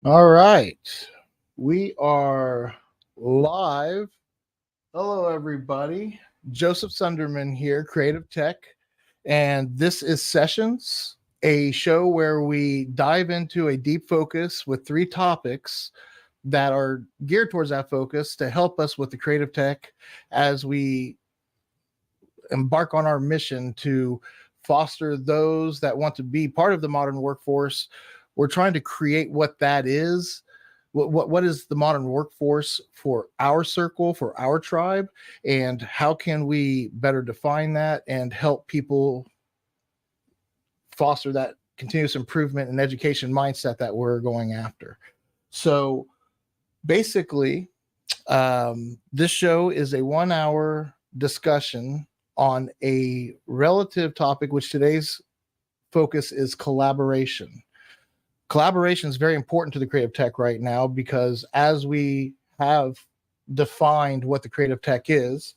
All right. We are live. Hello, everybody. Joseph Sunderman here, Creative Tech. And this is Sessions, a show where we dive into a deep focus with three topics that are geared towards that focus to help us with the creative tech as we embark on our mission to foster those that want to be part of the modern workforce. We're trying to create what that is. What is the modern workforce for our circle, for our tribe, and how can we better define that and help people foster that continuous improvement and education mindset that we're going after? So basically, this show is a 1 hour discussion on a relative topic, which today's focus is collaboration. Collaboration is very important to the creative tech right now because as we have defined what the creative tech is,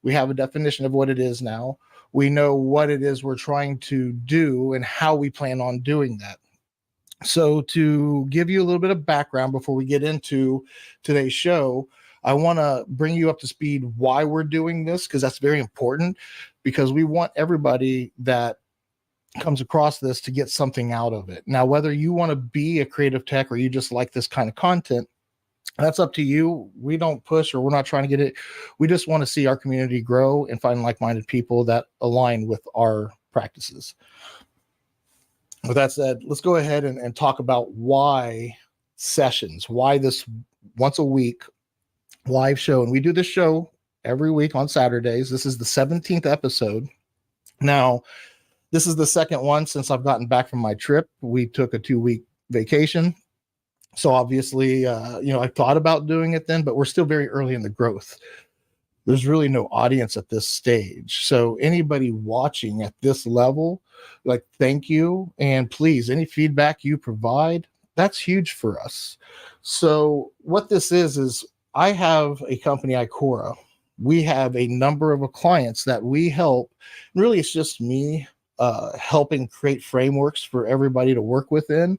we have a definition of what it is now. We know what it is we're trying to do and how we plan on doing that. So, to give you a little bit of background before we get into today's show, I want to bring you up to speed why we're doing this because that's very important because we want everybody that comes across this to get something out of it. Now, whether you want to be a creative tech or you just like this kind of content, that's up to you. We don't push or we're not trying to get it. We just want to see our community grow and find like-minded people that align with our practices. With that said, let's go ahead and talk about why sessions, why this once a week live show. And we do this show every week on Saturdays. This is the 17th episode. Now, this is the second one since I've gotten back from my trip. We took a 2-week vacation. So obviously, I thought about doing it then, but we're still very early in the growth. There's really no audience at this stage. So anybody watching at this level, like, thank you. And please, any feedback you provide, that's huge for us. So what this is I have a company, Icora. We have a number of clients that we help. Really, it's just me helping create frameworks for everybody to work within.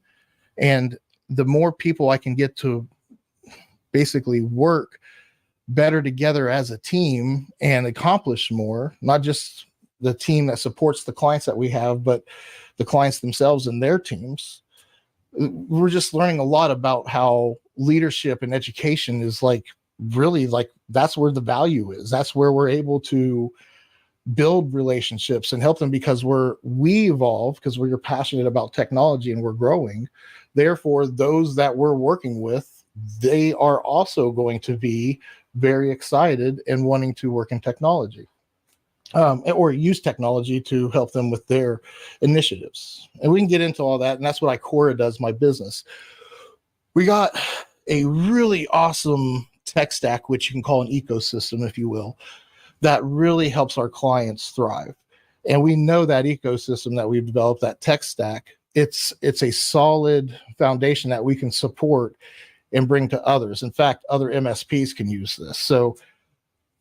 And the more people I can get to basically work better together as a team and accomplish more, not just the team that supports the clients that we have, but the clients themselves and their teams. We're just learning a lot about how leadership and education is really that's where the value is. That's where we're able to build relationships and help them because we evolve because we're passionate about technology and we're growing. Therefore, those that we're working with, they are also going to be very excited and wanting to work in technology or use technology to help them with their initiatives. And we can get into all that. And that's what Icora does, my business. We got a really awesome tech stack, which you can call an ecosystem, if you will, that really helps our clients thrive. And we know that ecosystem that we've developed, that tech stack, it's a solid foundation that we can support and bring to others. In fact, other MSPs can use this. So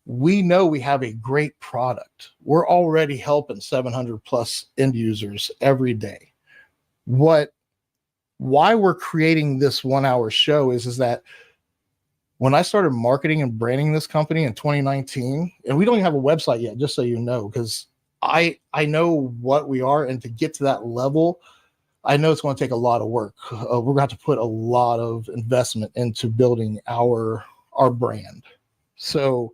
we know we have a great product. We're already helping 700 plus end users every day. Why we're creating this 1 hour show is that when I started marketing and branding this company in 2019, and we don't even have a website yet, just so you know, because I know what we are, and to get to that level, I know it's going to take a lot of work. We're going to have to put a lot of investment into building our brand. So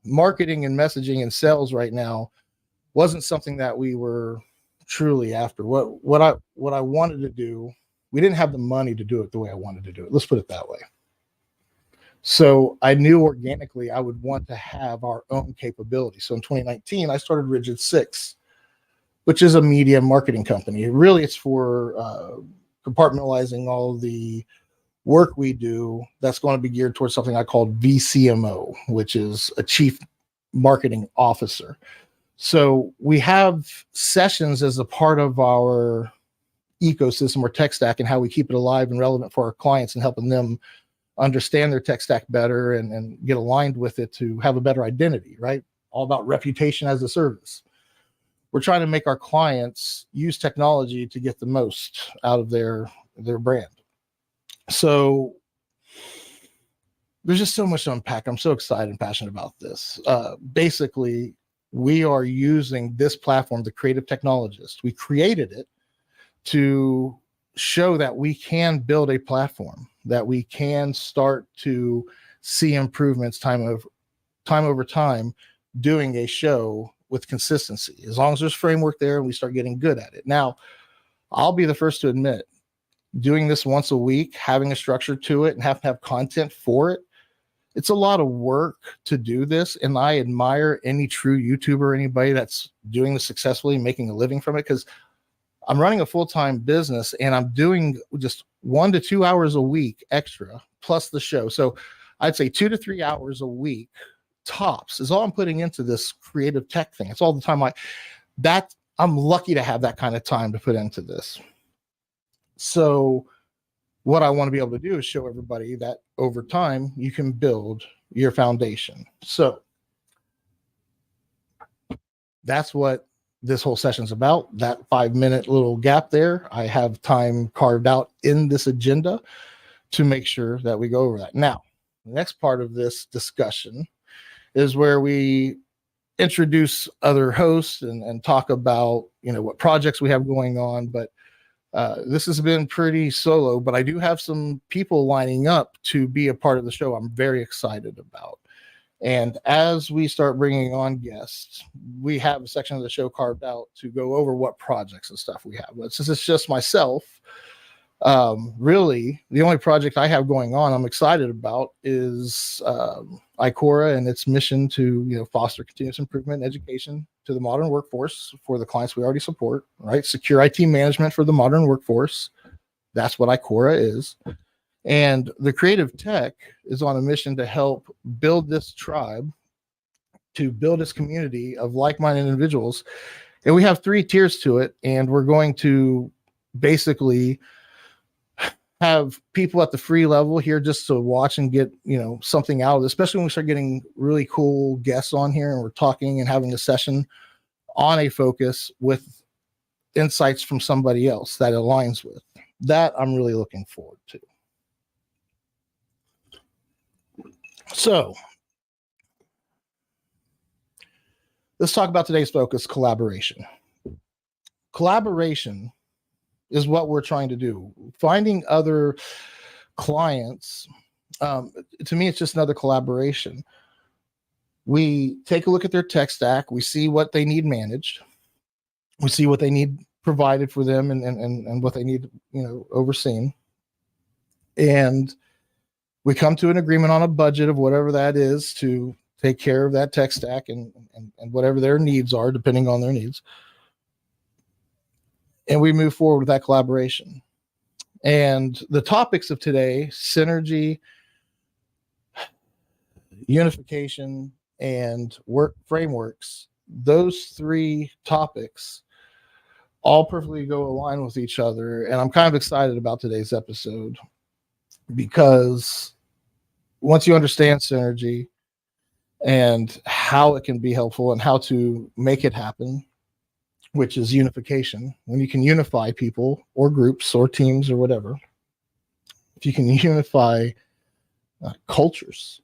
marketing and messaging and sales right now wasn't something that we were truly after. What I wanted to do, we didn't have the money to do it the way I wanted to do it. Let's put it that way. So I knew organically I would want to have our own capability. So in 2019, I started Rigid 6, which is a media marketing company. Really, it's for compartmentalizing all the work we do that's going to be geared towards something I call VCMO, which is a chief marketing officer. So we have sessions as a part of our ecosystem or tech stack and how we keep it alive and relevant for our clients and helping them understand their tech stack better and get aligned with it to have a better identity, right? All about reputation as a service. We're trying to make our clients use technology to get the most out of their their brand. So there's just so much to unpack. I'm so excited and passionate about this. Basically, we are using this platform, the Creative Technologist. We created it to show that we can build a platform, that we can start to see improvements time over time, doing a show with consistency. As long as there's framework there and we start getting good at it. Now, I'll be the first to admit, doing this once a week, having a structure to it, and have to have content for it, it's a lot of work to do this. And I admire any true YouTuber, anybody that's doing this successfully, making a living from it, because I'm running a full-time business and I'm doing just 1 to 2 hours a week extra plus the show. So I'd say 2 to 3 hours a week tops is all I'm putting into this creative tech thing. It's all the time I'm lucky to have that kind of time to put into this. So what I want to be able to do is show everybody that over time you can build your foundation. So that's what this whole session's about. That 5-minute little gap there, I have time carved out in this agenda to make sure that we go over that. Now, the next part of this discussion is where we introduce other hosts and talk about, what projects we have going on. But this has been pretty solo, but I do have some people lining up to be a part of the show I'm very excited about. And as we start bringing on guests, we have a section of the show carved out to go over what projects and stuff we have. But since it's just myself, really the only project I have going on I'm excited about is ICORA and its mission to foster continuous improvement in education to the modern workforce for the clients we already support, right? Secure IT management for the modern workforce. That's what ICORA is. And the Creative Tech is on a mission to help build this tribe, to build this community of like-minded individuals. And we have 3 tiers to it. And we're going to basically have people at the free level here just to watch and get, something out of it, especially when we start getting really cool guests on here and we're talking and having a session on a focus with insights from somebody else that aligns with. That I'm really looking forward to. So let's talk about today's focus, collaboration. Collaboration is what we're trying to do. Finding other clients, to me, it's just another collaboration. We take a look at their tech stack. We see what they need managed. We see what they need provided for them and what they need, overseen. And we come to an agreement on a budget of whatever that is to take care of that tech stack and whatever their needs are, depending on their needs. And we move forward with that collaboration. And the topics of today, synergy, unification, and work frameworks, those 3 topics all perfectly go align with each other. And I'm kind of excited about today's episode because once you understand synergy and how it can be helpful and how to make it happen, which is unification, when you can unify people or groups or teams or whatever, if you can unify cultures,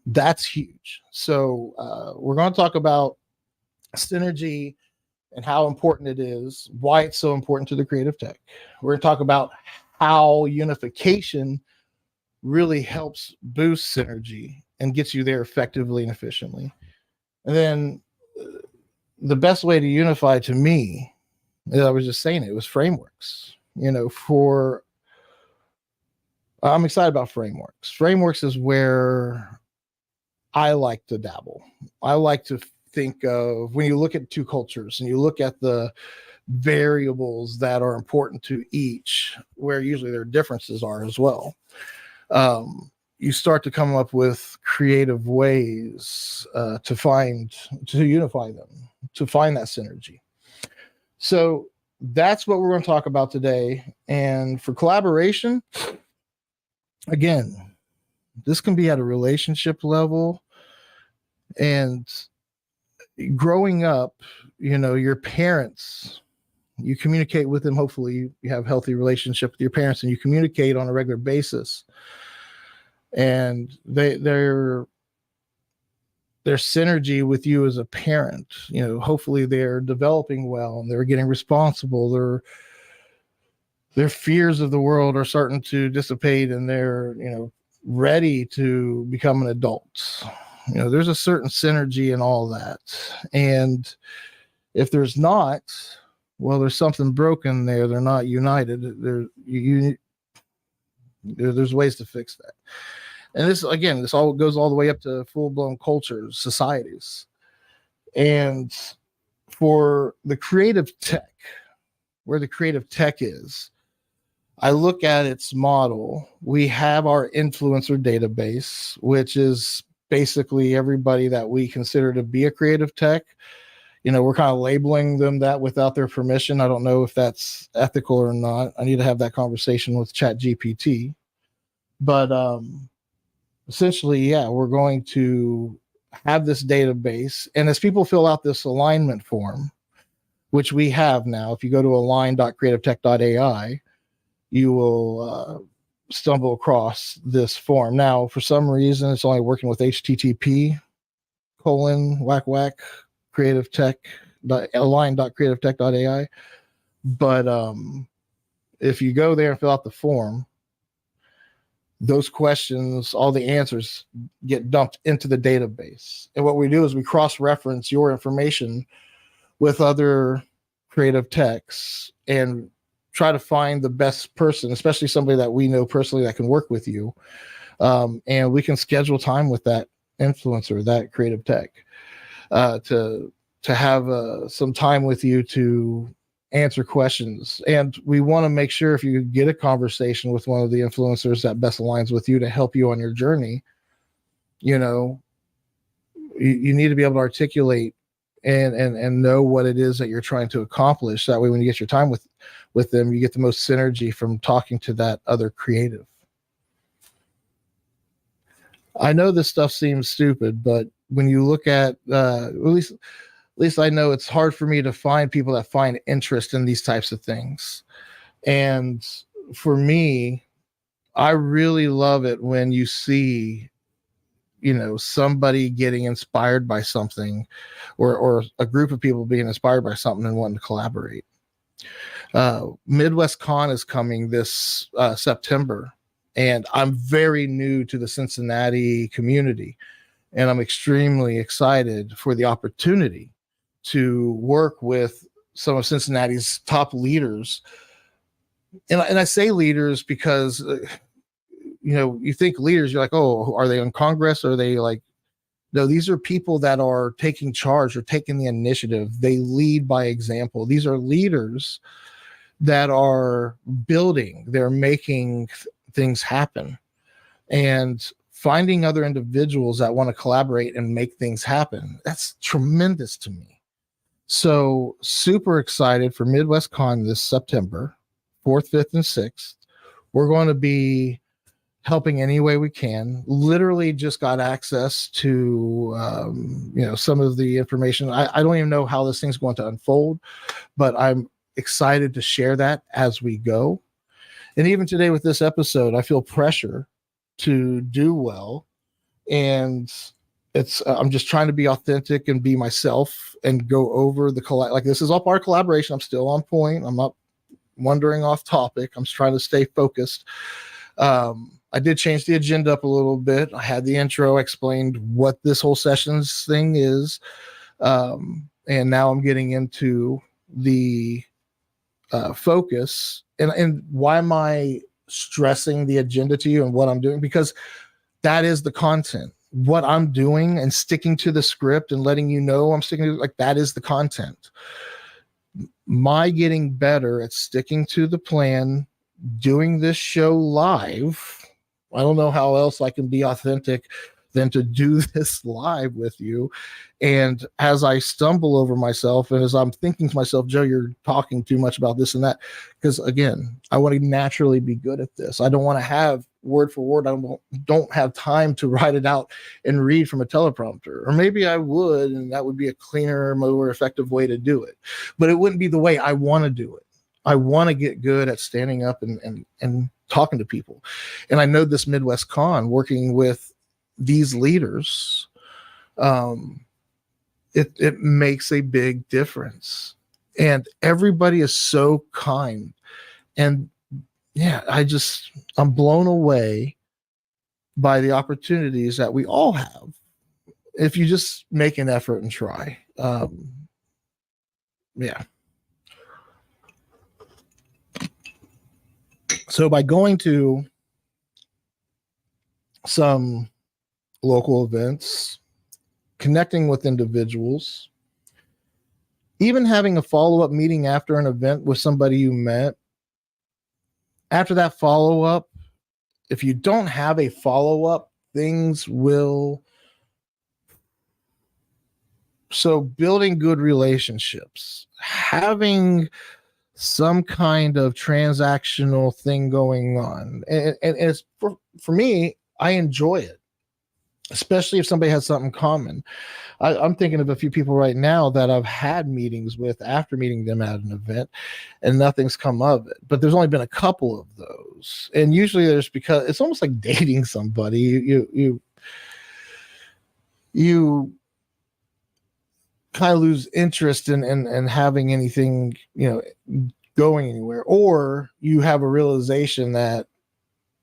that's huge. So we're going to talk about synergy and how important it is, why it's so important to the creative tech. We're going to talk about how unification really helps boost synergy and gets you there effectively and efficiently. And then the best way to unify, to me, I was just saying it was frameworks. I'm excited about frameworks. Frameworks is where I like to dabble. I like to think of when you look at 2 cultures and you look at the variables that are important to each, where usually their differences are as well. You start to come up with creative ways to unify them, to find that synergy. So that's what we're going to talk about today. And for collaboration, again, this can be at a relationship level. And growing up, your parents You communicate with them. Hopefully you have a healthy relationship with your parents, and you communicate on a regular basis. And their synergy with you as a parent, hopefully they're developing well and they're getting responsible. Their fears of the world are starting to dissipate, and they're, ready to become an adult. There's a certain synergy in all that. And if there's not, well, there's something broken there. They're not united. There's ways to fix that. And this all goes all the way up to full-blown cultures, societies. And for the creative tech, where the creative tech is, I look at its model. We have our influencer database, which is basically everybody that we consider to be a creative tech. We're kind of labeling them that without their permission. I don't know if that's ethical or not. I need to have that conversation with ChatGPT. But essentially, yeah, we're going to have this database. And as people fill out this alignment form, which we have now, if you go to align.creativetech.ai, you will stumble across this form. Now, for some reason, it's only working with HTTP : align.creativetech.ai. But if you go there and fill out the form, those questions, all the answers get dumped into the database. And what we do is we cross-reference your information with other creative techs and try to find the best person, especially somebody that we know personally that can work with you. And we can schedule time with that influencer, that creative tech, to have some time with you to answer questions. And we want to make sure if you get a conversation with one of the influencers that best aligns with you to help you on your journey, you need to be able to articulate and know what it is that you're trying to accomplish. That way, when you get your time with them, you get the most synergy from talking to that other creative. I know this stuff seems stupid, but when you look at at least I know it's hard for me to find people that find interest in these types of things. And for me, I really love it when you see, somebody getting inspired by something, or a group of people being inspired by something and wanting to collaborate. Midwest Con is coming this September, and I'm very new to the Cincinnati community, and I'm extremely excited for the opportunity to work with some of Cincinnati's top leaders. And I say leaders because, you think leaders, you're like, oh, are they in Congress? Are they like, no, these are people that are taking charge or taking the initiative. They lead by example. These are leaders that are building, they're making things happen. And finding other individuals that want to collaborate and make things happen, that's tremendous to me. So super excited for Midwest Con this September, 4th, 5th, and 6th. We're going to be helping any way we can. Literally just got access to, some of the information. I don't even know how this thing's going to unfold, but I'm excited to share that as we go. And even today with this episode, I feel pressure to do well. And I'm just trying to be authentic and be myself and go over like this is all part of collaboration. I'm still on point. I'm not wandering off topic. I'm just trying to stay focused. I did change the agenda up a little bit. I had the intro, explained what this whole sessions thing is. And now I'm getting into the focus and why am I stressing the agenda to you and what I'm doing? Because that is the content. What I'm doing and sticking to the script and letting you know I'm sticking to, like, that is the content. My getting better at sticking to the plan, doing this show live. I don't know how else I can be authentic than to do this live with you. And as I stumble over myself and as I'm thinking to myself, Joe, you're talking too much about this and that, because again, I want to naturally be good at this. I don't want to have word for word. I don't have time to write it out and read from a teleprompter. Or maybe I would, and that would be a cleaner, more effective way to do it. But it wouldn't be the way I want to do it. I want to get good at standing up and talking to people. And I know this Midwest Con, working with these leaders, it makes a big difference. And everybody is so kind. And yeah, I'm blown away by the opportunities that we all have if you just make an effort and try. Yeah. So by going to some local events, connecting with individuals, even having a follow-up meeting after an event with somebody you met, after that follow-up, if you don't have a follow-up, things will. So building good relationships, having some kind of transactional thing going on. And it's for me, I enjoy it, especially if somebody has something common. I'm thinking of a few people right now that I've had meetings with after meeting them at an event, and nothing's come of it. But there's only been a couple of those. And usually there's, because it's almost like dating somebody. You kind of lose interest in having anything, going anywhere, or you have a realization that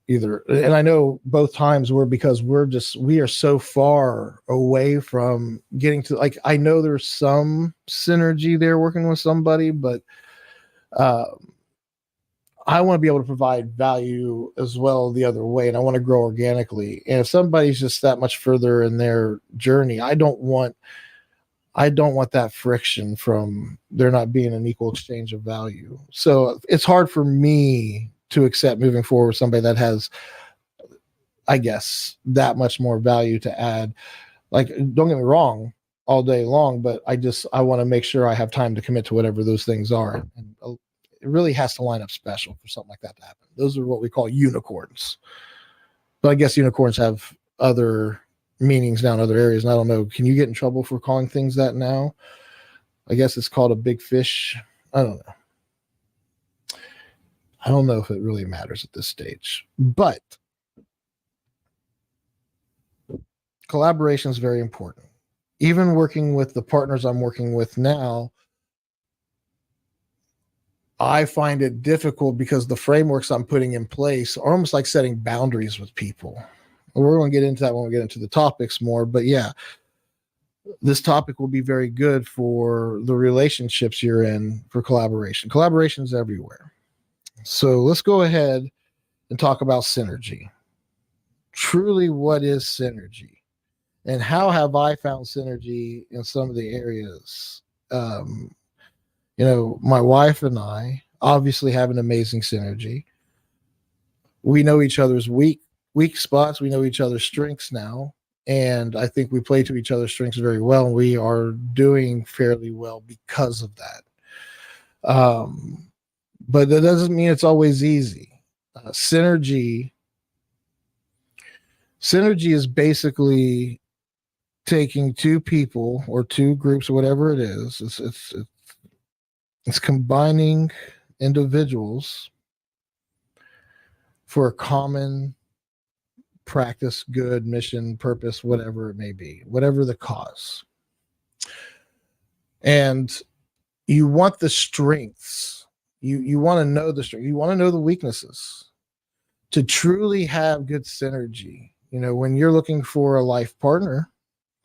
either, and I know both times were because we are so far away from getting to, like, I know there's some synergy there working with somebody, but I want to be able to provide value as well the other way, and I want to grow organically. And if somebody's just that much further in their journey, I don't want that friction from there not being an equal exchange of value. So it's hard for me to accept moving forward with somebody that has, I guess, that much more value to add. Like, don't get me wrong, all day long, but I want to make sure I have time to commit to whatever those things are. And it really has to line up special for something like that to happen. Those are what we call unicorns. But I guess unicorns have other meanings now in other areas, and I don't know. Can you get in trouble for calling things that now? I guess it's called a big fish. I don't know if it really matters at this stage, but collaboration is very important. Even working with the partners I'm working with now, I find it difficult because the frameworks I'm putting in place are almost like setting boundaries with people. We're going to get into that when we get into the topics more, but yeah, this topic will be very good for the relationships you're in for collaboration. Collaboration is everywhere. So let's go ahead and talk about synergy. Truly, what is synergy? And how have I found synergy in some of the areas? My wife and I obviously have an amazing synergy. We know each other's weak spots. We know each other's strengths now. And I think we play to each other's strengths very well. And we are doing fairly well because of that. But that doesn't mean it's always easy. Synergy is basically taking two people or two groups or whatever it is. It's combining individuals for a common practice, good, mission, purpose, whatever it may be, whatever the cause. And you want the strengths. You want to know the strength. You want to know the weaknesses to truly have good synergy. When you're looking for a life partner,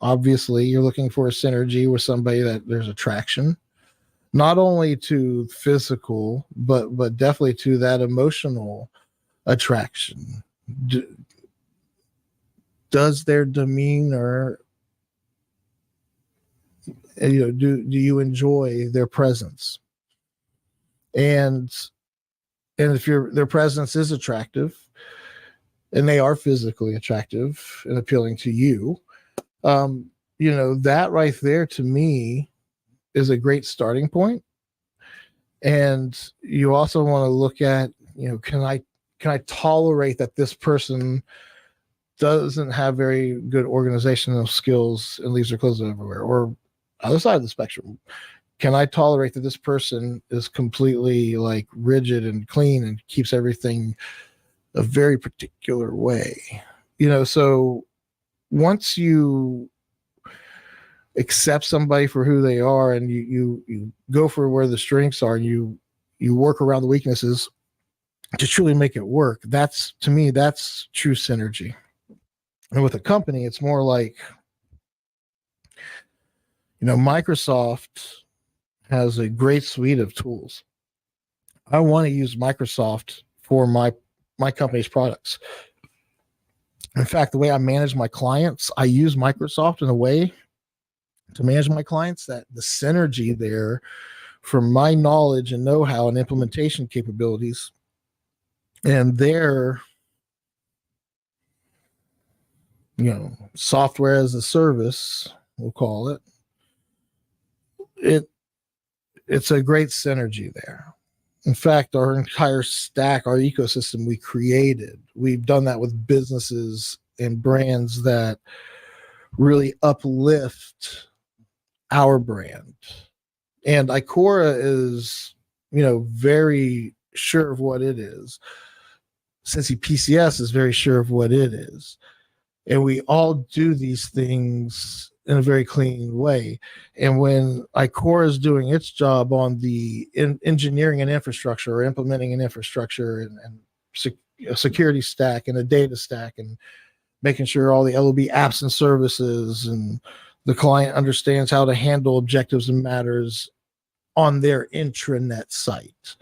obviously you're looking for a synergy with somebody that there's attraction, not only to physical, but definitely to that emotional attraction. Does their demeanor, do you enjoy their presence? And if their presence is attractive, and they are physically attractive and appealing to you, that right there to me is a great starting point. And you also want to look at, can can I tolerate that this person doesn't have very good organizational skills and leaves their clothes everywhere? Or other side of the spectrum, can I tolerate that this person is completely like rigid and clean and keeps everything a very particular way? So once you accept somebody for who they are, and you go for where the strengths are, and you work around the weaknesses to truly make it work, that's, to me, that's true synergy. And with a company, it's more like, Microsoft has a great suite of tools. I want to use Microsoft for my company's products. In fact, the way I manage my clients, I use Microsoft in a way to manage my clients that the synergy there from my knowledge and know-how and implementation capabilities and their software as a service, we'll call it, it's a great synergy there. In fact, our entire stack, our ecosystem we created, we've done that with businesses and brands that really uplift our brand. And Ikora is, very sure of what it is. Cincy PCS is very sure of what it is. And we all do these things in a very clean way. And when Ikora is doing its job on the engineering and infrastructure, or implementing an infrastructure and a security stack and a data stack, and making sure all the LOB apps and services and the client understands how to handle objectives and matters on their intranet site.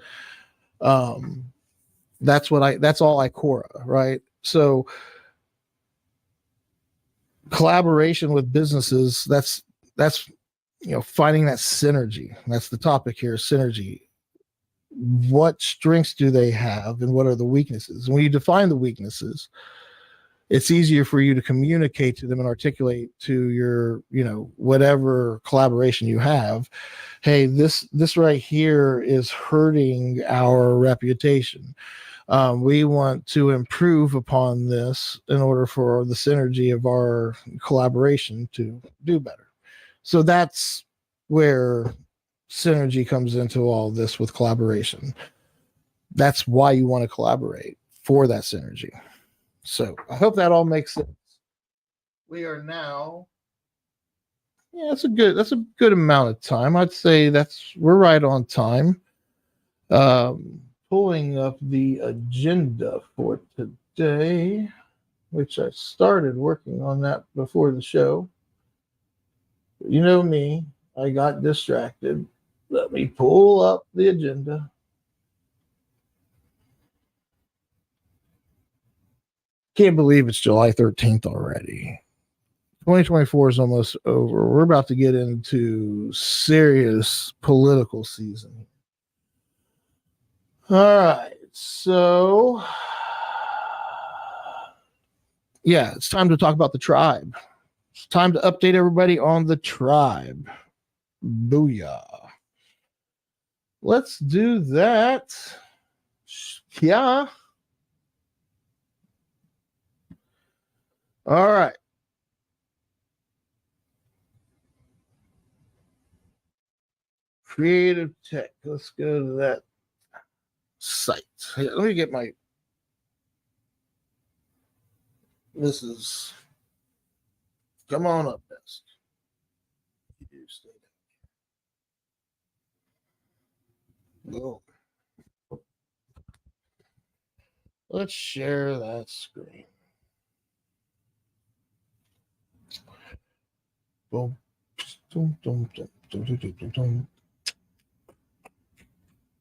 That's all Ikora, right? So collaboration with businesses, that's finding that synergy. That's the topic here, synergy. What strengths do they have and what are the weaknesses? And when you define the weaknesses, it's easier for you to communicate to them and articulate to your, whatever collaboration you have. Hey, this right here is hurting our reputation. We want to improve upon this in order for the synergy of our collaboration to do better. So that's where synergy comes into all this with collaboration. That's why you want to collaborate, for that synergy. So I hope that all makes sense. We are now, that's a good amount of time. I'd say we're right on time. Pulling up the agenda for today, which I started working on that before the show. You know me, I got distracted. Let me pull up the agenda. Can't believe it's July 13th already. 2024 is almost over. We're about to get into serious political season. All right. So, yeah, it's time to talk about the tribe. It's time to update everybody on the tribe. Booyah. Let's do that. Yeah. All right. Creative Tech. Let's go to that site. Let me get my. This is. Come on up, desk. Go. Let's share that screen. Boom. Boom. Boom. Boom.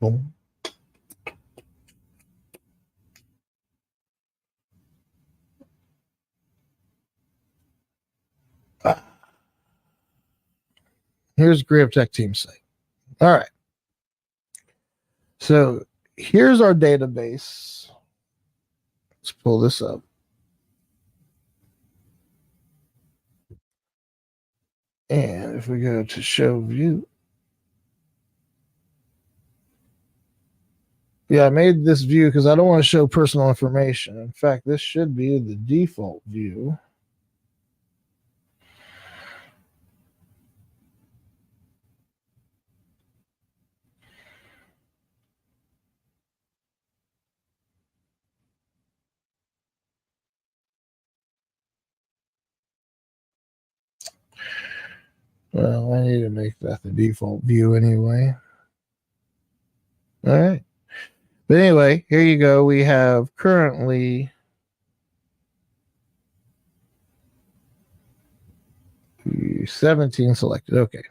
Boom. Here's Creative Tech team site. All right. So here's our database. Let's pull this up. And if we go to show view, Yeah, I made this view because I don't want to show personal information. In fact, this should be the default view. Well, I need to make that the default view anyway. All right. But anyway, here you go. We have currently 17 selected. Okay.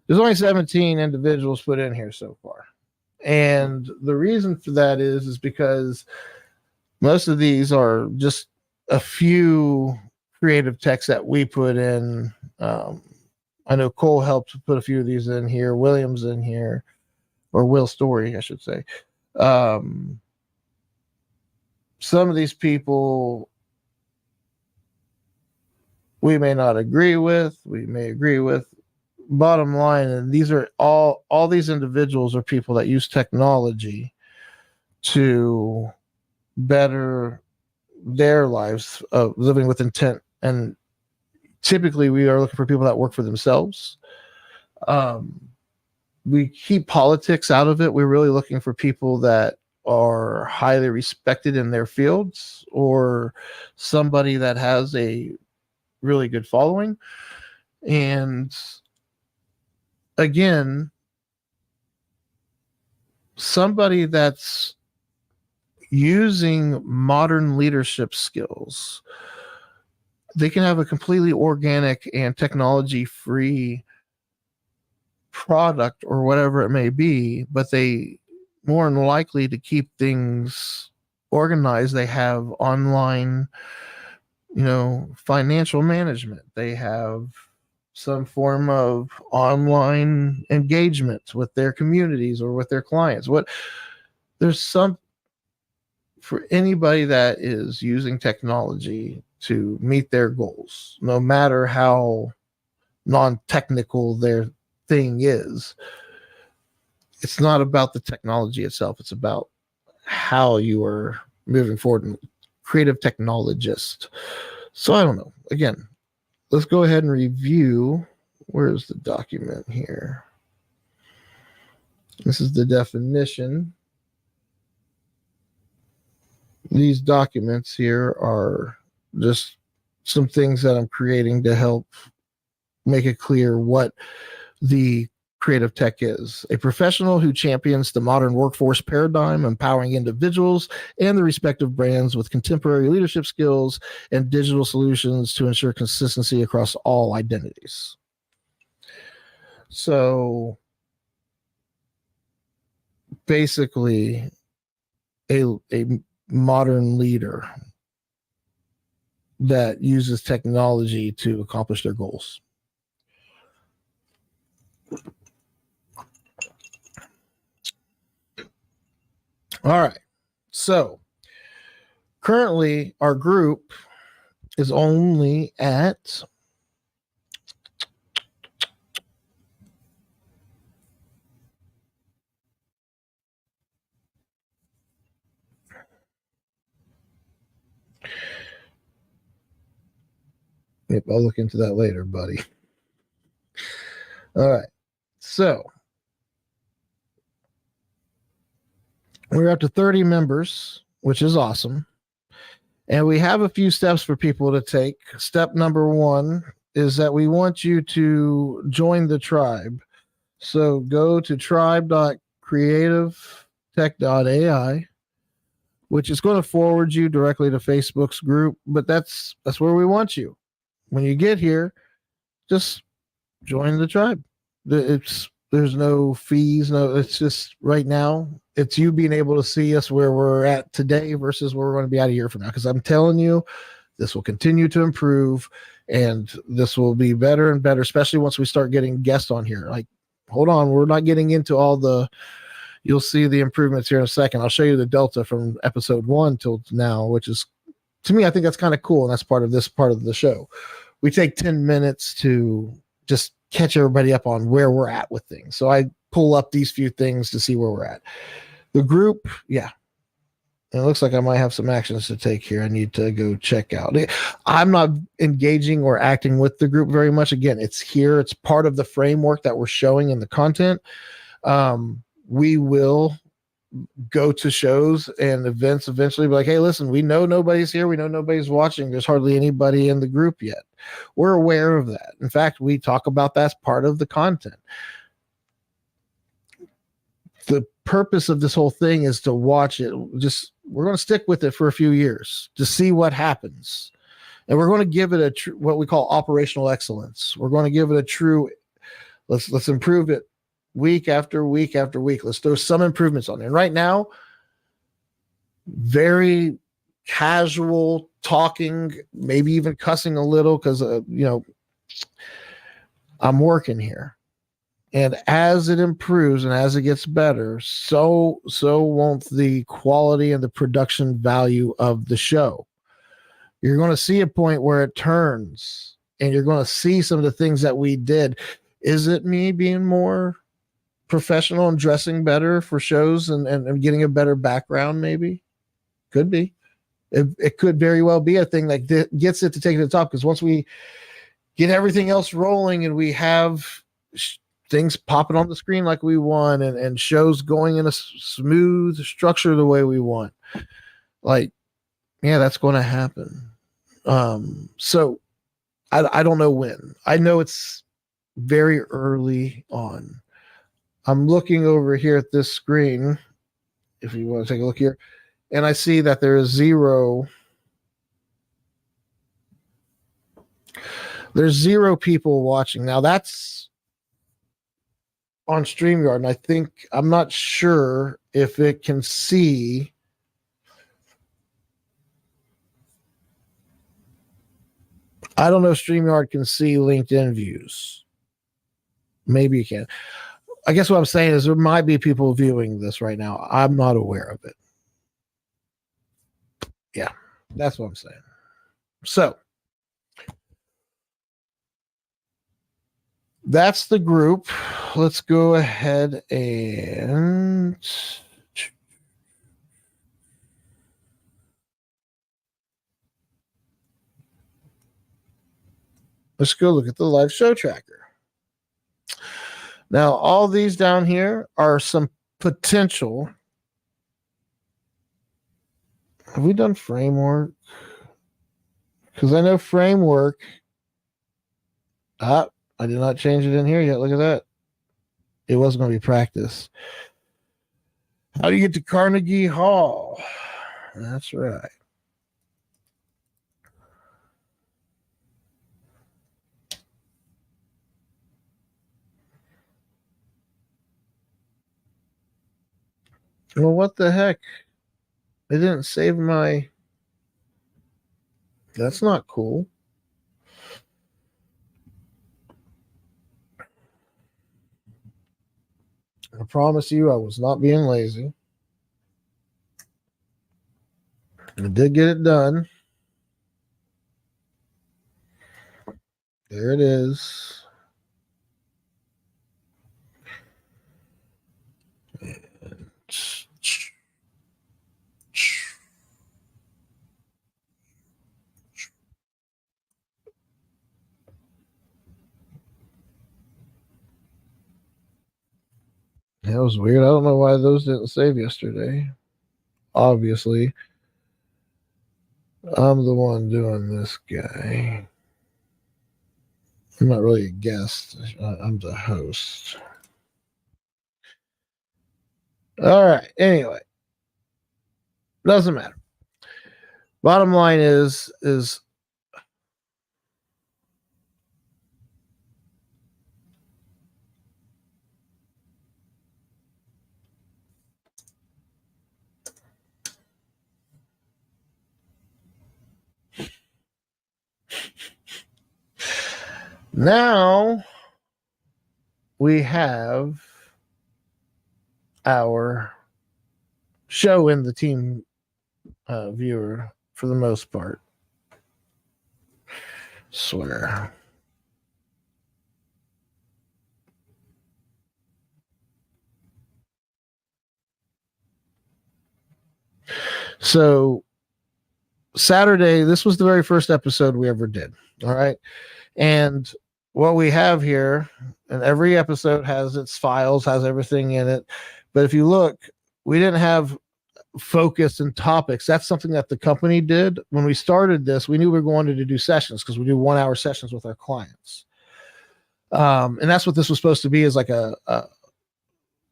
There's only 17 individuals put in here so far. And the reason for that is because most of these are just a few creative texts that we put in. I know Cole helped put a few of these in here, Williams in here, or Will Story, I should say. Some of these people we may not agree with, we may agree with. Bottom line, and these are all these individuals are people that use technology to better their lives of living with intent. And typically we are looking for people that work for themselves. We keep politics out of it. We're really looking for people that are highly respected in their fields, or somebody that has a really good following. And again, somebody that's using modern leadership skills. They can have a completely organic and technology free product or whatever it may be, but they more than likely to keep things organized. They have online, financial management. They have some form of online engagement with their communities or with their clients. There's some for anybody that is using technology to meet their goals, no matter how non-technical their thing is. It's not about the technology itself. It's about how you are moving forward and creative technologist. So I don't know. Again, let's go ahead and review. Where's the document here? This is the definition. These documents here are just some things that I'm creating to help make it clear what the creative tech is. A professional who champions the modern workforce paradigm, empowering individuals and the respective brands with contemporary leadership skills and digital solutions to ensure consistency across all identities. So basically, a modern leader that uses technology to accomplish their goals. All right. So currently our group is only at Yep, I'll look into that later, buddy. All right. So we're up to 30 members, which is awesome. And we have a few steps for people to take. Step number 1 is that we want you to join the tribe. So go to tribe.creativetech.ai, which is going to forward you directly to Facebook's group, but that's where we want you. When you get here, just join the tribe. There's no fees, it's just right now it's you being able to see us where we're at today versus where we're going to be at a year from now, because I'm telling you, this will continue to improve and this will be better and better, especially once we start getting guests on here. Like, hold on, we're not getting into all the, you'll see the improvements here in a second. I'll show you the delta from episode 1 till now, which is, to me, I think that's kind of cool, and that's part of this part of the show. We take 10 minutes to just catch everybody up on where we're at with things. So I pull up these few things to see where we're at. The group, yeah. It looks like I might have some actions to take here. I need to go check out. I'm not engaging or acting with the group very much. Again, it's here. It's part of the framework that we're showing in the content. We will go to shows and events eventually, be like, hey, listen, we know nobody's here. We know nobody's watching. There's hardly anybody in the group yet. We're aware of that. In fact, we talk about that as part of the content. The purpose of this whole thing is to watch it. We're going to stick with it for a few years to see what happens. And we're going to give it what we call operational excellence. We're going to give it a true, let's improve it week after week after week. Let's throw some improvements on there. And right now, very casual talking, maybe even cussing a little because, I'm working here. And as it improves and as it gets better, so won't the quality and the production value of the show. You're going to see a point where it turns and you're going to see some of the things that we did. Is it me being more professional and dressing better for shows and getting a better background? Maybe. Could be. It could very well be a thing that gets it to take it to the top, because once we get everything else rolling and we have things popping on the screen like we want, and shows going in a smooth structure the way we want, like, yeah, that's going to happen. So I don't know when. I know it's very early on. I'm looking over here at this screen, if you want to take a look here, and I see that there is there's 0 people watching. Now that's on StreamYard, and I'm not sure if it can see. I don't know if StreamYard can see LinkedIn views. Maybe you can. I guess what I'm saying is there might be people viewing this right now. I'm not aware of it. Yeah, that's what I'm saying. So that's the group. Let's go ahead and let's go look at the live show tracker. Now, all these down here are some potential. Have we done framework? Because I know framework. I did not change it in here yet. Look at that. It wasn't going to be practice. How do you get to Carnegie Hall? That's right. Well, what the heck? It didn't save my... That's not cool. I promise you I was not being lazy. I did get it done. There it is. That was weird. I don't know why those didn't save yesterday. Obviously, I'm the one doing this guy. I'm not really a guest. I'm the host. All right. Anyway, doesn't matter. Bottom line is now we have our show in the team viewer for the most part. Swear. So Saturday, this was the very first episode we ever did. All right. And what we have here, and every episode has its files, has everything in it. But if you look, we didn't have focus and topics. That's something that the company did. When we started this, we knew we wanted to do sessions because we do 1 hour sessions with our clients. And that's what this was supposed to be, is like a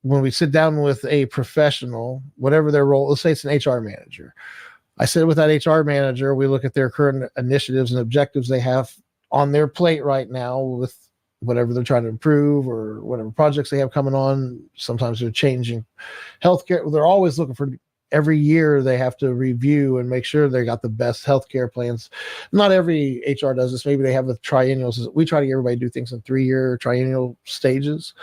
when we sit down with a professional, whatever their role, let's say it's an HR manager. I sit with that HR manager. We look at their current initiatives and objectives they have on their plate right now with whatever they're trying to improve or whatever projects they have coming on. Sometimes they're changing healthcare. They're always looking for, every year they have to review and make sure they got the best healthcare plans. Not every HR does this. Maybe they have the triennials. We try to get everybody to do things in 3-year triennial stages.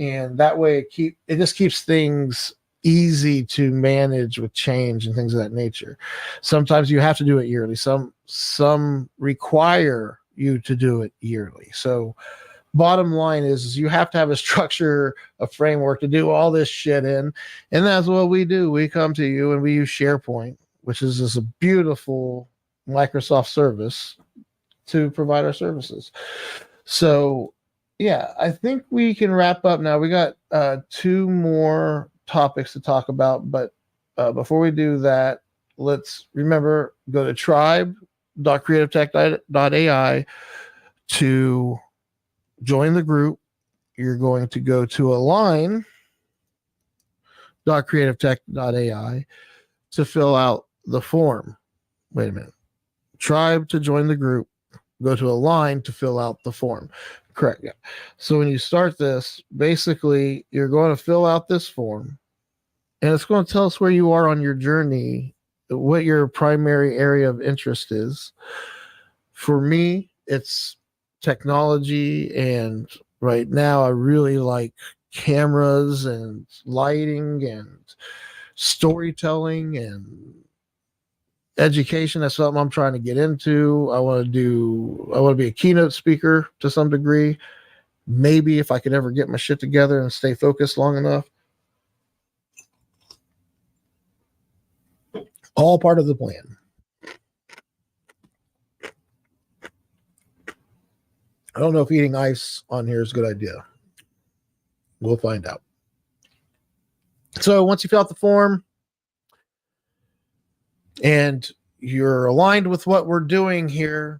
And that way it just keeps things easy to manage with change and things of that nature. Sometimes you have to do it yearly. Some require you to do it yearly. So bottom line is you have to have a structure, a framework to do all this shit in. And that's what we do. We come to you and we use SharePoint, which is this beautiful Microsoft service to provide our services. So yeah, I think we can wrap up now. We got 2 more topics to talk about, but before we do that, let's remember, go to tribe.creativetech.ai to join the group. You're going to go to align.creativetech.ai to fill out the form. Wait a minute. Tribe to join the group. Go to align to fill out the form. Correct. Yeah. So when you start this, basically you're going to fill out this form, and it's going to tell us where you are on your journey, what your primary area of interest is. For me, it's technology, and right now I really like cameras and lighting and storytelling and education. That's something I'm trying to get into. I want to be a keynote speaker to some degree. Maybe if I could ever get my shit together and stay focused long enough. All part of the plan. I don't know if eating ice on here is a good idea. We'll find out. So once you fill out the form and you're aligned with what we're doing here,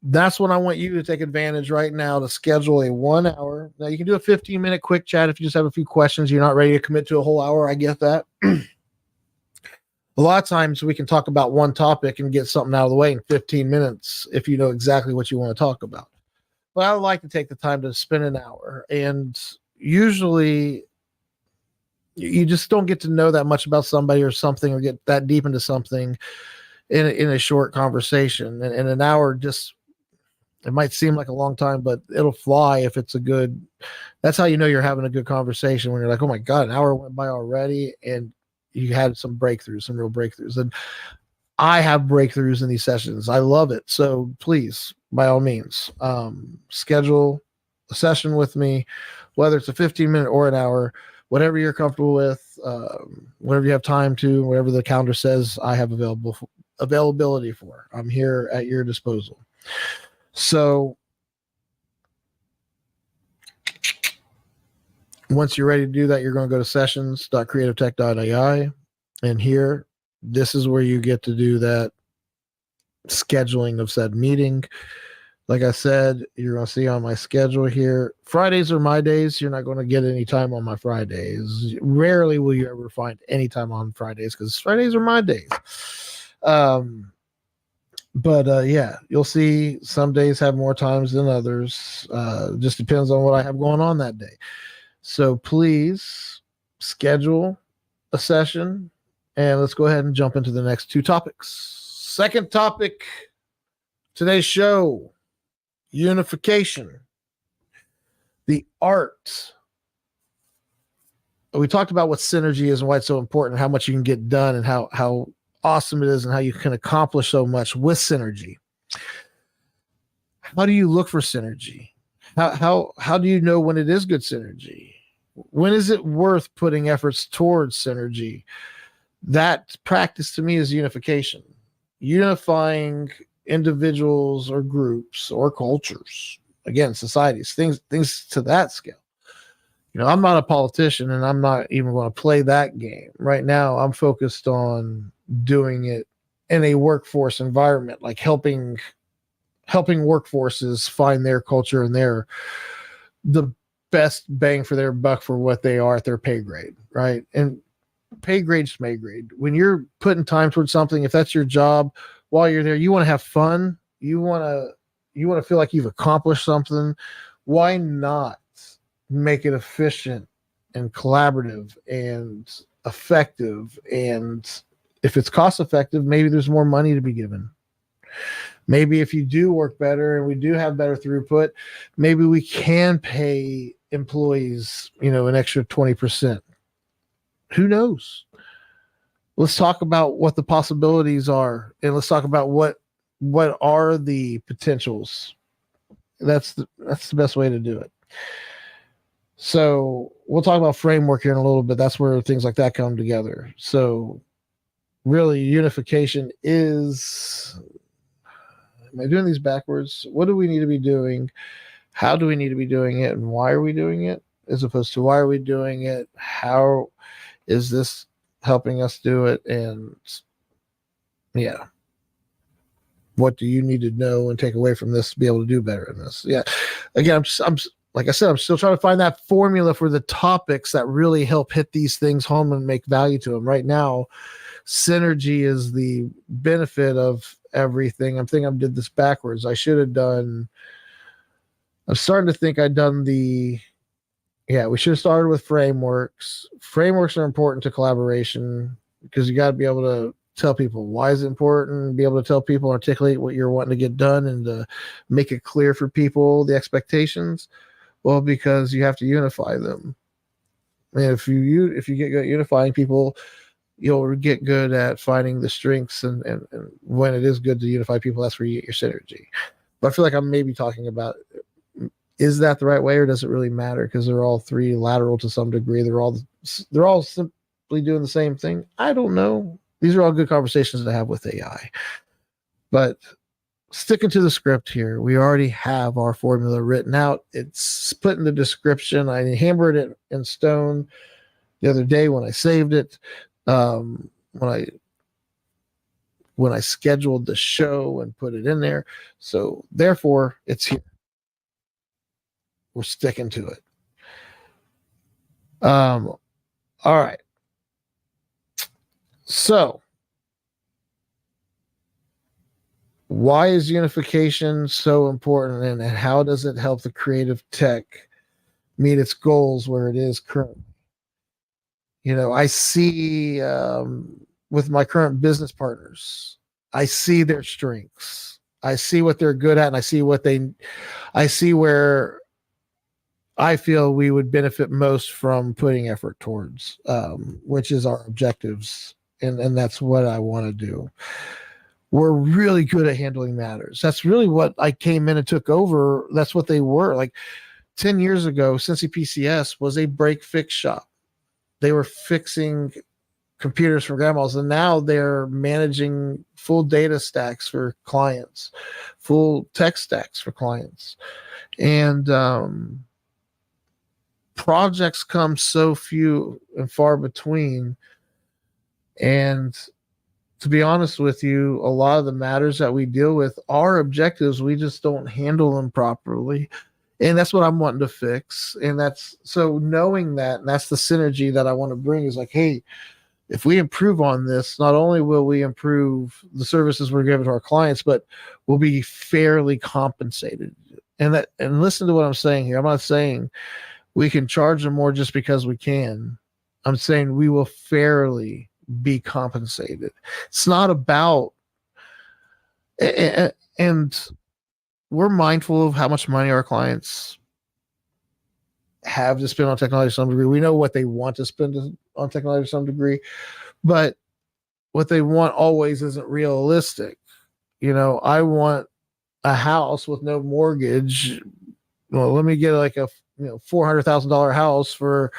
that's when I want you to take advantage right now to schedule a 1 hour. Now you can do a 15-minute quick chat if you just have a few questions. You're not ready to commit to a whole hour. I get that. A lot of times we can talk about one topic and get something out of the way in 15 minutes if you know exactly what you want to talk about. But I would like to take the time to spend an hour. And usually you just don't get to know that much about somebody or something, or get that deep into something in a short conversation. And an hour, just, it might seem like a long time, but it'll fly if it's a good, that's how you know you're having a good conversation, when you're like, oh my God, an hour went by already. And you had some breakthroughs, some real breakthroughs. And I have breakthroughs in these sessions. I love it. So please, by all means, schedule a session with me, whether it's a 15-minute or an hour, whatever you're comfortable with, whatever you have time to, whatever the calendar says I have availability for. I'm here at your disposal. So once you're ready to do that, you're going to go to sessions.creativetech.ai. And here, this is where you get to do that scheduling of said meeting. Like I said, you're going to see on my schedule here, Fridays are my days. You're not going to get any time on my Fridays. Rarely will you ever find any time on Fridays, because Fridays are my days. But yeah, you'll see some days have more times than others. Just depends on what I have going on that day. So please schedule a session, and let's go ahead and jump into the next 2 topics. Second topic, today's show, unification, the art. We talked about what synergy is and why it's so important, how much you can get done, and how awesome it is, and how you can accomplish so much with synergy. How do you look for synergy? How do you know when it is good synergy? When is it worth putting efforts towards synergy? That practice to me is unification, unifying individuals or groups or cultures, again, societies, things to that scale. I'm not a politician and I'm not even going to play that game. Right now, I'm focused on doing it in a workforce environment, like helping workforces find their culture and the best bang for their buck for what they are at their pay grade, right? And pay grade, may grade. When you're putting time towards something, if that's your job, while you're there, you want to have fun. You want to feel like you've accomplished something. Why not make it efficient and collaborative and effective? And if it's cost effective, maybe there's more money to be given. Maybe if you do work better and we do have better throughput, maybe we can pay employees, an extra 20%. Who knows? Let's talk about what the possibilities are, and let's talk about what are the potentials. That's the best way to do it. So we'll talk about framework here in a little bit. That's where things like that come together. So really, unification is, am I doing these backwards? What do we need to be doing? How do we need to be doing it? And why are we doing it? As opposed to why are we doing it? How is this helping us do it? And yeah, what do you need to know and take away from this to be able to do better in this? Yeah. Again, I'm like I said, I'm still trying to find that formula for the topics that really help hit these things home and make value to them. Right now, synergy is the benefit of everything. I'm thinking I did this backwards. I'm starting to think we should have started with frameworks. Frameworks are important to collaboration because you got to be able to tell people why is it important, be able to tell people, articulate what you're wanting to get done, and to make it clear for people the expectations. Well, because you have to unify them. And if you get good at unifying people, you'll get good at finding the strengths and when it is good to unify people, that's where you get your synergy. But I feel like I'm maybe talking about, is that the right way, or does it really matter? Because they're all three lateral to some degree. They're all simply doing the same thing. I don't know. These are all good conversations to have with AI. But sticking to the script here, we already have our formula written out. It's put in the description. I hammered it in stone the other day when I saved it. When I scheduled the show and put it in there. So therefore, it's here. We're sticking to it. All right. So why is unification so important, and how does it help the creative tech meet its goals where it is currently? I see with my current business partners, I see their strengths. I see what they're good at, and I see where I feel we would benefit most from putting effort towards, which is our objectives. And that's what I want to do. We're really good at handling matters. That's really what I came in and took over. That's what they were. Like 10 years ago, Cincy PCS was a break fix shop. They were fixing computers for grandmas, and now they're managing full data stacks for clients, full tech stacks for clients. And projects come so few and far between. And to be honest with you, a lot of the matters that we deal with are objectives. We just don't handle them properly. And that's what I'm wanting to fix. And that's so knowing that, and that's the synergy that I want to bring is like, hey, if we improve on this, not only will we improve the services we're giving to our clients, but we'll be fairly compensated. And listen to what I'm saying here. I'm not saying we can charge them more just because we can. I'm saying we will fairly be compensated. It's not about, and we're mindful of how much money our clients have to spend on technology to some degree. We know what they want to spend on technology to some degree, but what they want always isn't realistic. I want a house with no mortgage. Well, let me get like a $400,000 house for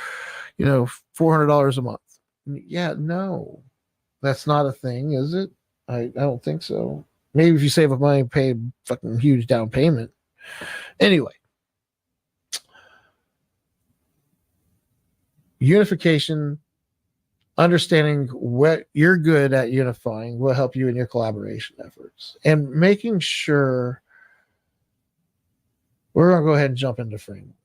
$400 a month. Yeah, no. That's not a thing, is it? I don't think so. Maybe if you save up money and pay a fucking huge down payment. Anyway, unification, understanding what you're good at unifying will help you in your collaboration efforts, and making sure we're going to go ahead and jump into frameworks.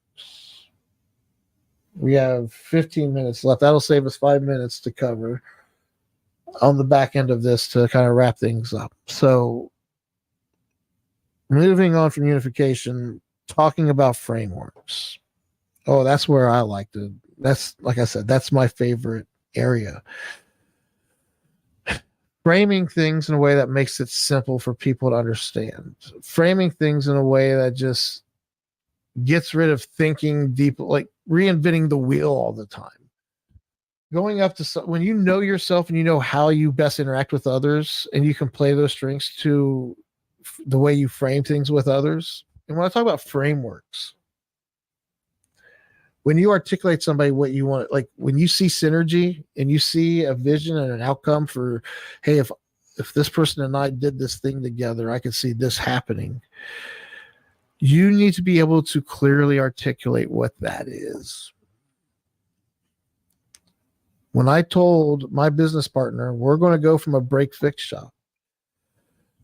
We have 15 minutes left. That'll save us 5 minutes to cover on the back end of this to kind of wrap things up. So, moving on from unification, talking about frameworks. Oh, that's where I like to. That's, like I said, that's my favorite area. Framing things in a way that makes it simple for people to understand. Framing things in a way that just gets rid of thinking deep, like reinventing the wheel all the time. Going up to, when you know yourself and you know how you best interact with others, and you can play those strengths to the way you frame things with others. And when I talk about frameworks, when you articulate somebody what you want, like when you see synergy and you see a vision and an outcome for, hey, if this person and I did this thing together, I could see this happening. You need to be able to clearly articulate what that is. When I told my business partner, we're going to go from a break fix shop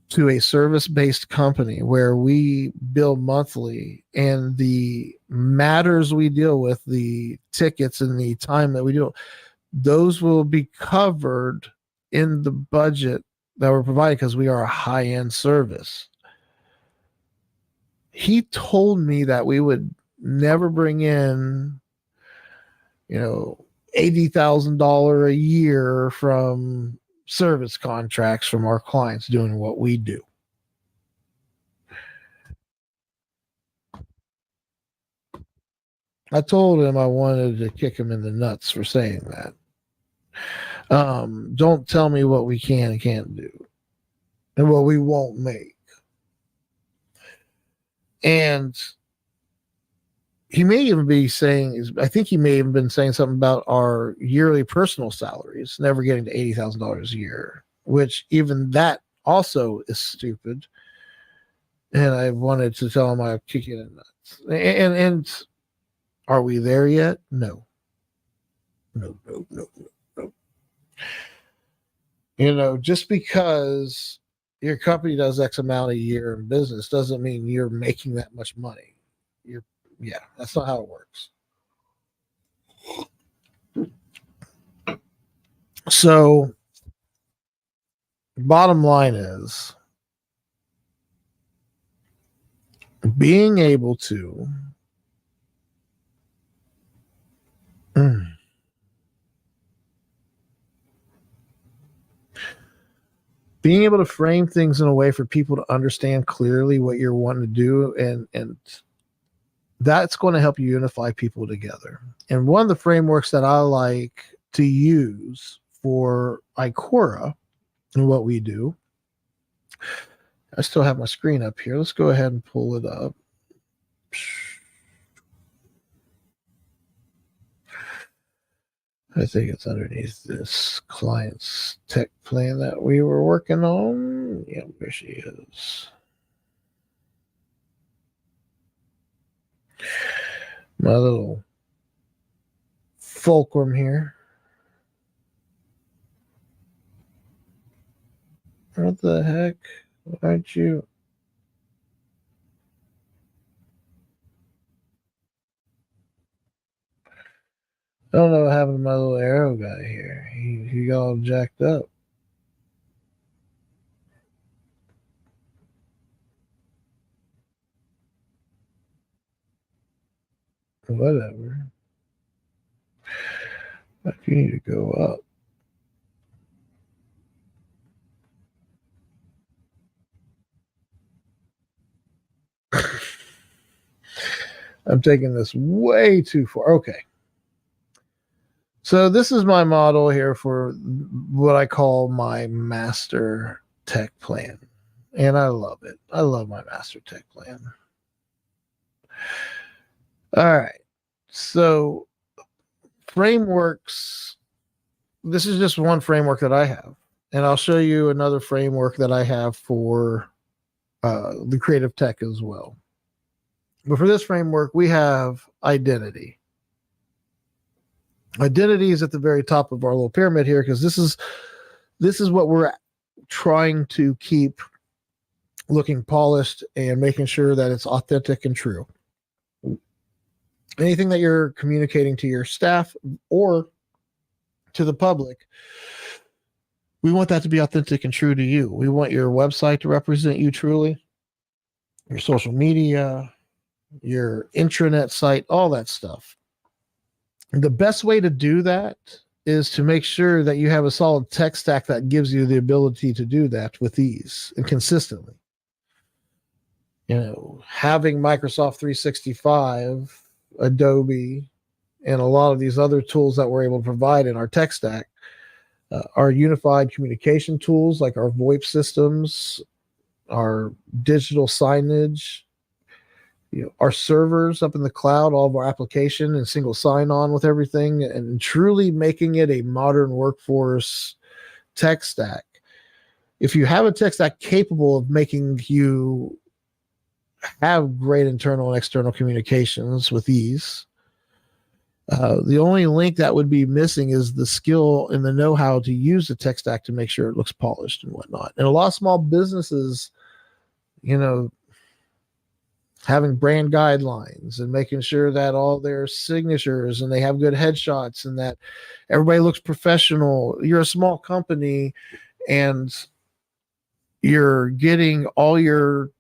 to a service-based company where we bill monthly, and the matters we deal with, the tickets and the time that we do, those will be covered in the budget that we're providing because we are a high-end service. He told me that we would never bring in, $80,000 a year from service contracts from our clients doing what we do. I told him I wanted to kick him in the nuts for saying that. Don't tell me what we can and can't do and what we won't make. And he may even be saying, I think he may have been saying something about our yearly personal salaries never getting to $80,000 a year, which even that also is stupid. And I wanted to tell him I'd kick it in the nuts. And are we there yet? No. No. Just because your company does X amount a year in business doesn't mean you're making that much money. Yeah, that's not how it works. So, bottom line is being able to being able to frame things in a way for people to understand clearly what you're wanting to do, and that's going to help you unify people together. And one of the frameworks that I like to use for Icora and what we do, I still have my screen up here. Let's go ahead and pull it up. I think it's underneath this client's tech plan that we were working on. Yeah, there she is. My little fulcrum here. What the heck? Aren't you? I don't know what happened to my little arrow guy here. He got all jacked up. Whatever. But you need to go up. I'm taking this way too far. Okay. So this is my model here for what I call my master tech plan. And I love it. I love my master tech plan. All right. So frameworks, this is just one framework that I have. and I'll show you another framework that I have for the creative tech as well. But for this framework, we have identity. Identity is at the very top of our little pyramid here, because this is what we're trying to keep looking polished and making sure that it's authentic and true. Anything that you're communicating to your staff or to the public, we want that to be authentic and true to you. We want your website to represent you truly, your social media, your intranet site, all that stuff. The best way to do that is to make sure that you have a solid tech stack that gives you the ability to do that with ease and consistently. Having Microsoft 365, Adobe, and a lot of these other tools that we're able to provide in our tech stack, our unified communication tools like our VoIP systems, our digital signage, our servers up in the cloud, all of our application and single sign-on with everything, and truly making it a modern workforce tech stack. If you have a tech stack capable of making you have great internal and external communications with ease, the only link that would be missing is the skill and the know-how to use the tech stack to make sure it looks polished and whatnot. And a lot of small businesses, having brand guidelines and making sure that all their signatures and they have good headshots and that everybody looks professional. You're a small company and you're getting your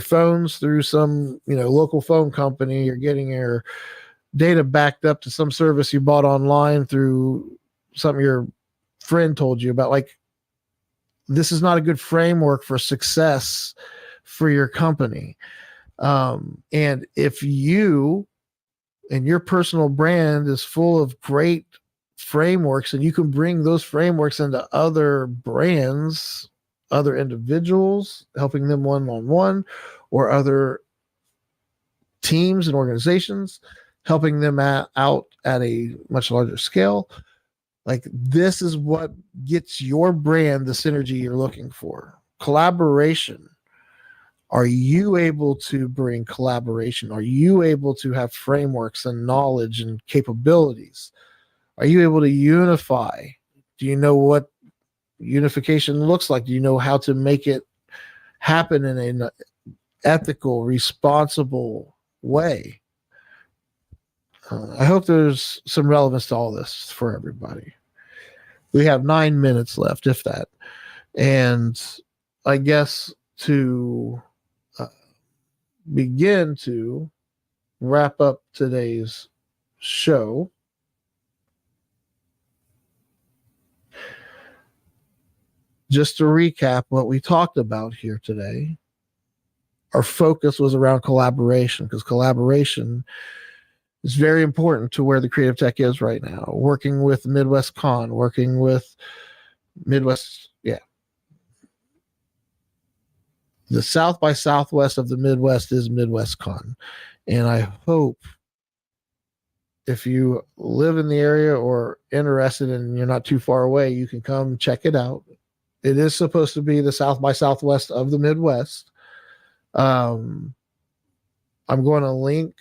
phones through some, local phone company. You're getting your data backed up to some service you bought online through something your friend told you about. Like, this is not a good framework for success for your company. And if you and your personal brand is full of great frameworks, and you can bring those frameworks into other brands, other individuals, helping them one-on-one, or other teams and organizations, helping them out at a much larger scale, like, this is what gets your brand the synergy you're looking for. Collaboration. Are you able to bring collaboration? Are you able to have frameworks and knowledge and capabilities? Are you able to unify? Do you know what unification looks like? Do you know how to make it happen in an ethical, responsible way? I hope there's some relevance to all this for everybody. We have 9 minutes left, if that. And I guess to begin to wrap up today's show, just to recap what we talked about here today, our focus was around collaboration, because collaboration is very important to where the creative tech is right now. Working with Midwest Con, working with Midwest, the South by Southwest of the Midwest is Midwest Con. And I hope if you live in the area or interested and you're not too far away, you can come check it out. It is supposed to be the South by Southwest of the Midwest. I'm going to link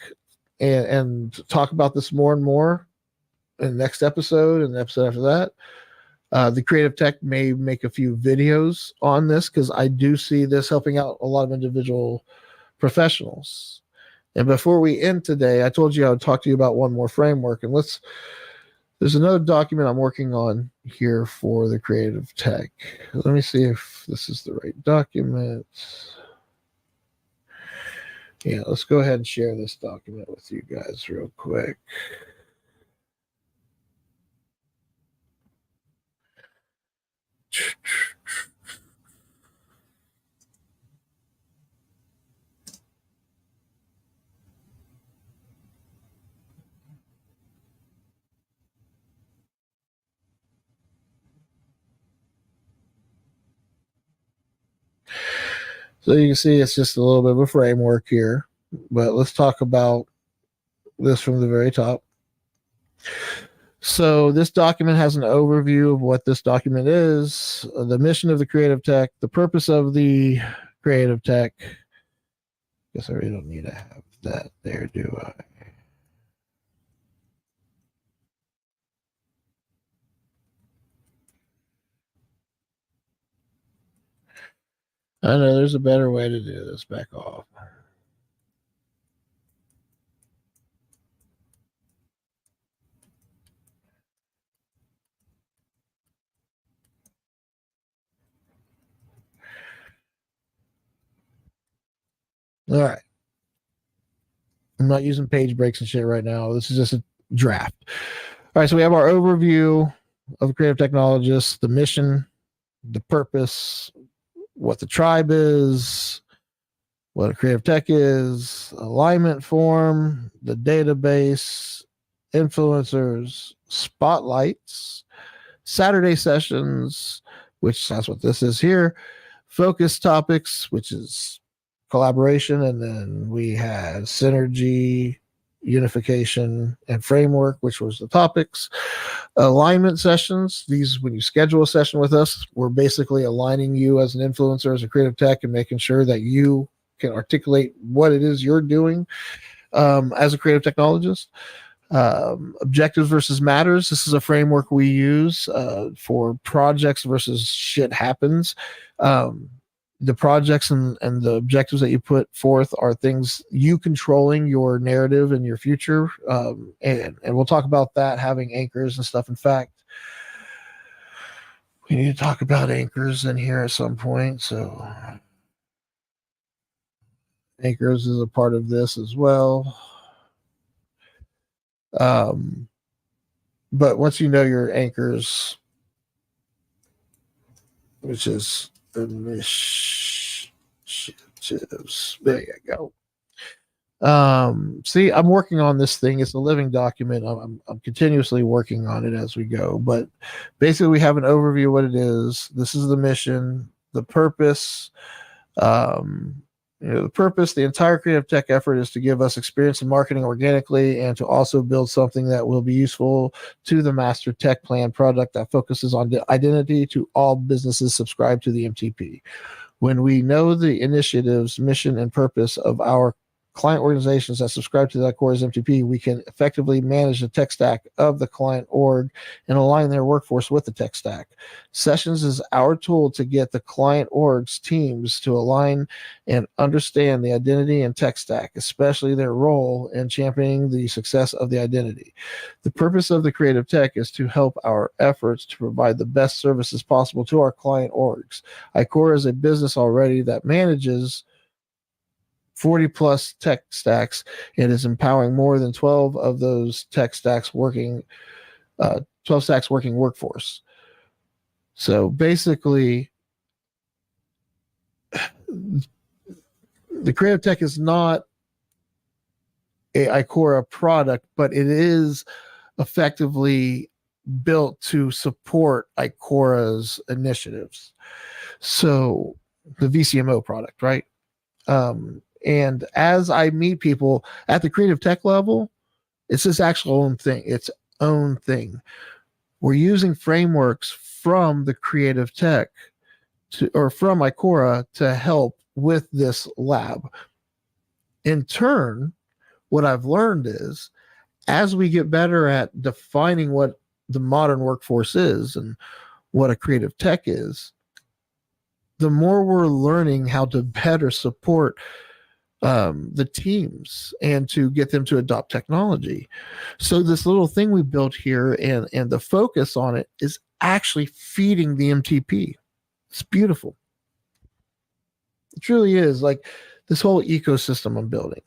and talk about this more and more in the next episode and the episode after that. The creative tech may make a few videos on this, because I do see this helping out a lot of individual professionals. And before we end today, I told you I would talk to you about one more framework. And there's another document I'm working on here for the creative tech. Let me see if this is the right document. Yeah, let's go ahead and share this document with you guys real quick. So you can see it's just a little bit of a framework here, but let's talk about this from the very top. So this document has an overview of what this document is, the mission of the creative tech, the purpose of the creative tech. Guess I really don't need to have that there, do I? I know there's a better way to do this. Back off. All right. I'm not using page breaks and shit right now. This is just a draft. All right. So we have our overview of the creative technologists, the mission, the purpose, what the tribe is, what a creative tech is, alignment form, the database, influencers, spotlights, Saturday sessions, which that's what this is here, focus topics, which is collaboration, and then we had synergy, unification, and framework, which was the topics. Alignment sessions, these, when you schedule a session with us, we're basically aligning you as an influencer, as a creative tech, and making sure that you can articulate what it is you're doing as a creative technologist. Objectives versus matters. This is a framework we use for projects versus shit happens. The projects and the objectives that you put forth are things you controlling your narrative and your future. And we'll talk about that, having anchors and stuff. In fact, we need to talk about anchors in here at some point. So anchors is a part of this as well. But once you know your anchors, which is initiatives, there you go. See, I'm working on this thing. It's a living document. I'm continuously working on it as we go. But basically, we have an overview of what it is. This is the mission, the purpose. Um, the purpose, the entire creative tech effort is to give us experience in marketing organically and to also build something that will be useful to the master tech plan product that focuses on the identity to all businesses subscribe to the MTP. When we know the initiatives, mission, and purpose of our client organizations that subscribe to that core's MTP, we can effectively manage the tech stack of the client org and align their workforce with the tech stack. Sessions is our tool to get the client org's teams to align and understand the identity and tech stack, especially their role in championing the success of the identity. The purpose of the creative tech is to help our efforts to provide the best services possible to our client orgs. Icora is a business already that manages 40 plus tech stacks and is empowering more than 12 of those tech stacks working 12 stacks working workforce. So basically, the creative tech is not a Icora product, but it is effectively built to support Icora's initiatives. So the VCMO product, right? And as I meet people at the creative tech level, it's this actual own thing. Its own thing. We're using frameworks from the creative tech or from Icora to help with this lab. In turn, what I've learned is as we get better at defining what the modern workforce is and what a creative tech is, the more we're learning how to better support the teams and to get them to adopt technology. So this little thing we built here and the focus on it is actually feeding the MTP. It's beautiful. It truly is, like this whole ecosystem I'm building.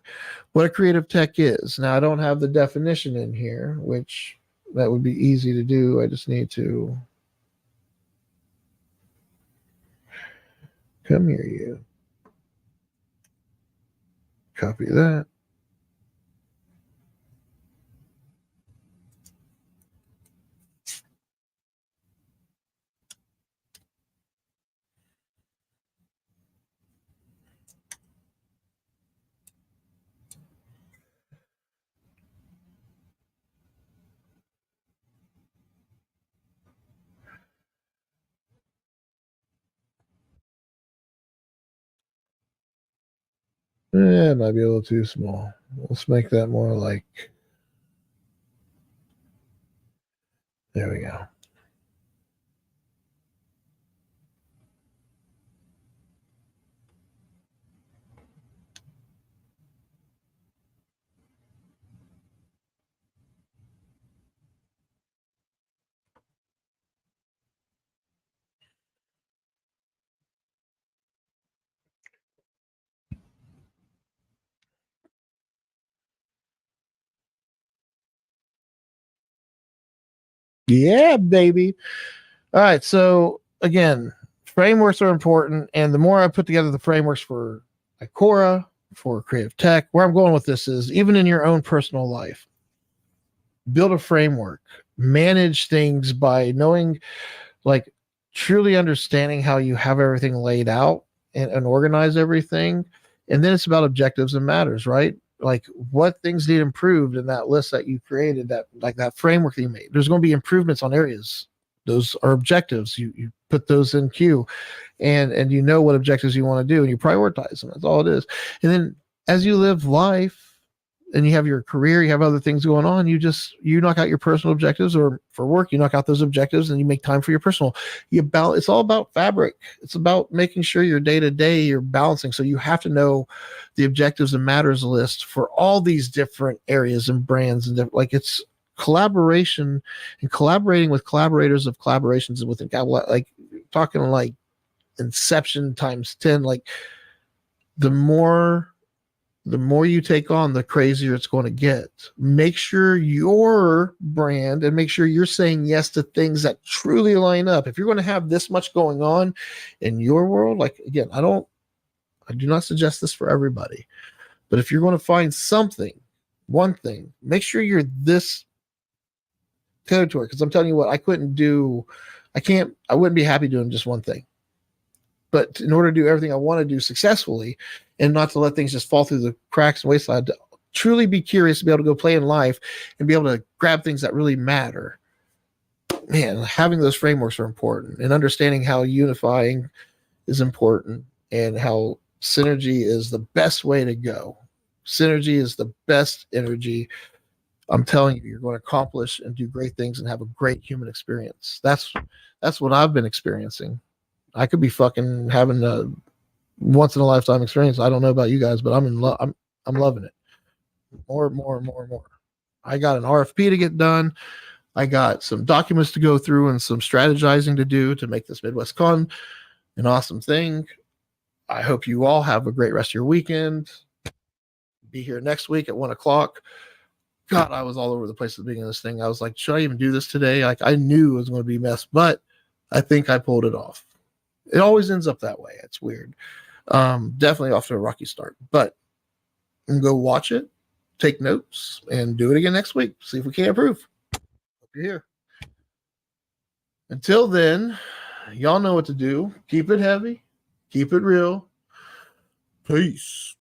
What a creative tech is. Now I don't have the definition in here, which that would be easy to do. I just need to come here, you copy that. It might be a little too small. Let's make that more like, there we go. Yeah, baby. All right. So again, frameworks are important. And the more I put together the frameworks for Icora, for creative tech, where I'm going with this is even in your own personal life, build a framework, manage things by knowing, like truly understanding how you have everything laid out and organize everything. And then it's about objectives and matters, right? Like what things need improved in that list that you created, that like that framework that you made. There's going to be improvements on areas. Those are objectives. You put those in queue, and you know what objectives you want to do, and you prioritize them. That's all it is. And then as you live life and you have your career, you have other things going on, you knock out your personal objectives, or for work, you knock out those objectives and you make time for your personal. It's all about fabric. It's about making sure your day to day you're balancing. So you have to know the objectives and matters list for all these different areas and brands, and like it's collaboration and collaborating with collaborators of collaborations within, like talking like inception times 10. Like the more you take on, the crazier it's going to get. Make sure your brand, and make sure you're saying yes to things that truly line up. If you're going to have this much going on in your world, like again, I do not suggest this for everybody, but if you're going to find something, one thing, make sure you're this territory. Because I'm telling you what, I wouldn't be happy doing just one thing. But in order to do everything I want to do successfully, and not to let things just fall through the cracks and wayside, to truly be curious, to be able to go play in life and be able to grab things that really matter, man, having those frameworks are important, and understanding how unifying is important, and how synergy is the best way to go. Synergy is the best energy. I'm telling you, you're going to accomplish and do great things and have a great human experience. That's what I've been experiencing. I could be fucking having a once in a lifetime experience. I don't know about you guys, but I'm in love. I'm loving it more and more and more and more. I got an RFP to get done. I got some documents to go through and some strategizing to do to make this Midwest Con an awesome thing. I hope you all have a great rest of your weekend. Be here next week at 1:00. God, I was all over the place at the beginning of this thing. I was like, should I even do this today? Like, I knew it was going to be a mess, but I think I pulled it off. It always ends up that way. It's weird. Definitely off to a rocky start, but go watch it, take notes, and do it again next week. See if we can't improve. Hope you're here. Until then, y'all know what to do. Keep it heavy, keep it real. Peace.